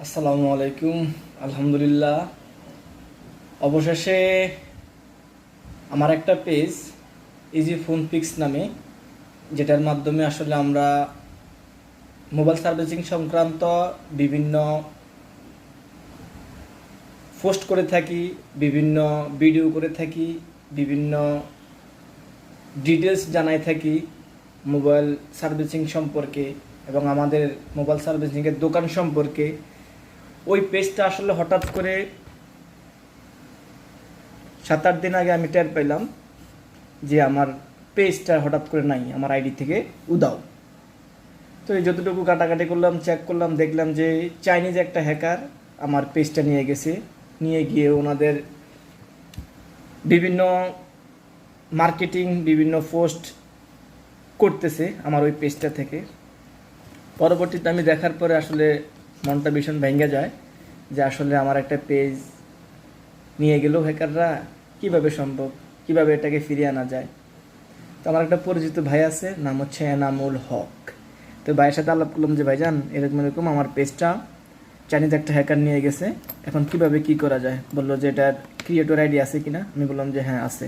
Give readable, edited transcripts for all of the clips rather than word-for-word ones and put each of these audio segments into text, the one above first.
আসসালামু আলাইকুম। আলহামদুলিল্লাহ, অবশেষে আমার একটা পেজ ইজি ফোন ফিক্স নামে, যেটার মাধ্যমে আসলে আমরা মোবাইল সার্ভিসিং সংক্রান্ত বিভিন্ন পোস্ট করে থাকি, বিভিন্ন ভিডিও করে থাকি, বিভিন্ন ডিটেলস জানাই থাকি মোবাইল সার্ভিসিং সম্পর্কে এবং আমাদের মোবাইল সার্ভিসিংয়ের দোকান সম্পর্কে। ওই পেজটা আসলে হঠাৎ করে 7-8 দিন আগে আমি টের পেলাম যে আমার পেজটা হঠাৎ করে নাই, আমার আইডি থেকে উদাও। তো এই যতটুকু কাটাকাটি করলাম, চেক করলাম, দেখলাম যে চাইনিজ একটা হ্যাকার আমার পেজটা নিয়ে গেছে। নিয়ে গিয়ে ওনাদের বিভিন্ন মার্কেটিং, বিভিন্ন পোস্ট করতেছে আমার ওই পেজটা থেকে। পরবর্তীতে আমি দেখার পরে আসলে মনটা ভীষণ ভেঙে যায় যে আসলে আমার একটা পেজ নিয়ে গেল হ্যাকাররা, কিভাবে সম্ভব, কিভাবে এটাকে ফিরিয়ে আনা যায়। তো আমার একটা পরিচিত ভাই আছে, নাম হচ্ছে এনামুল হক। তো ভাইয়ের সাথে আলাপ করলাম যে ভাইজান এরকম এরকম আমার পেজটা চাইনিজ একটা হ্যাকার নিয়ে গেছে, এখন কিভাবে কি করা যায়। বললো যে এটার ক্রিয়েটর আইডি আছে কিনা। আমি বললাম যে হ্যাঁ আছে।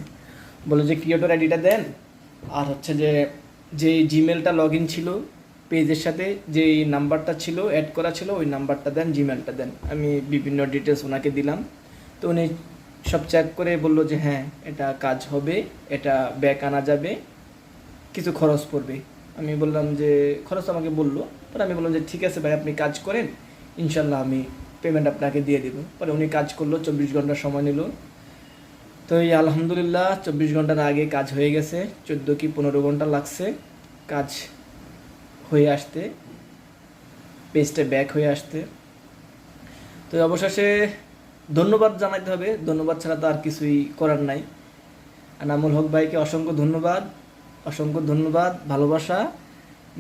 বললো যে ক্রিয়েটর আইডিটা দেন, আর হচ্ছে যে যেই জিমেলটা লগ ইন ছিল পেজের সাথে, যেই নাম্বারটা ছিল অ্যাড করা ছিল, ওই নাম্বারটা দেন, জিমেলটা দেন। আমি বিভিন্ন ডিটেলস ওনাকে দিলাম। তো উনি সব চেক করে বললো যে হ্যাঁ এটা কাজ হবে, এটা ব্যাক আনা যাবে, কিছু খরচ পড়বে। আমি বললাম যে খরচ আমাকে বললো। পরে আমি বললাম যে ঠিক আছে ভাই, আপনি কাজ করেন, ইনশাল্লাহ আমি পেমেন্ট আপনাকে দিয়ে দেবো। পরে উনি কাজ করলো, 24 ঘন্টা সময় নিল। তো এই আলহামদুলিল্লাহ 24 ঘন্টার আগে কাজ হয়ে গেছে, 14 কি 15 ঘন্টা লাগছে কাজ হয়ে আসতে, পেজটা ব্যাক হয়ে আসতে। তো অবশেষে ধন্যবাদ জানাতে হবে, ধন্যবাদ ছাড়া তো আর কিছুই করার নাই। আনামুল হক ভাইকে অসংখ্য ধন্যবাদ, অসংখ্য ধন্যবাদ, ভালোবাসা,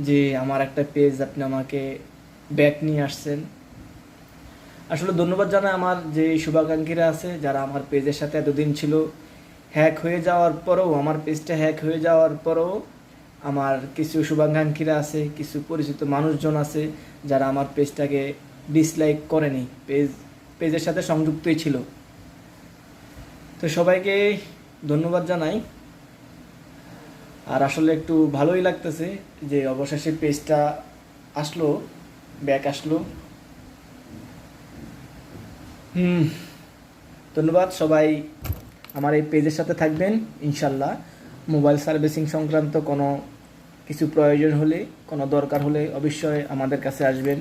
যে আমার একটা পেজ আপনি আমাকে ব্যাক নিয়ে আসছেন। আসলে ধন্যবাদ জানাই আমার যে শুভাকাঙ্ক্ষীরা আছে, যারা আমার পেজের সাথে এতদিন ছিল। হ্যাক হয়ে যাওয়ার পরেও, আমার পেজটা হ্যাক হয়ে যাওয়ার পরেও আমার কিছু শুভাকাঙ্ক্ষীরা আছে, কিছু পরিচিত মানুষজন আছে যারা আমার পেজটাকে ডিসলাইক করেনি, পেজের সাথে সংযুক্তই ছিল। তো সবাইকে ধন্যবাদ জানাই। আর আসলে একটু ভালোই লাগতেছে যে অবশেষে পেজটা আসলো, ব্যাক আসলো। ধন্যবাদ সবাই, আমার এই পেজের সাথে থাকবেন ইনশাল্লাহ। মোবাইল সার্ভিসিং সংক্রান্ত কোনো কিছু প্রয়োজন হলে, কোনো দরকার হলে অবশ্যই আমাদের কাছে আসবেন।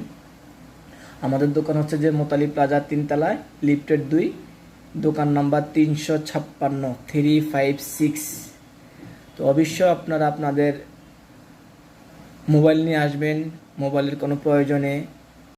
আমাদের দোকান হচ্ছে যে মোতালি প্লাজা 3 তলায়, লিফটেড 2, দোকান নাম্বার 356, 356। তো অবশ্যই আপনারা আপনাদের মোবাইল নিয়ে আসবেন। মোবাইলের কোনো প্রয়োজনে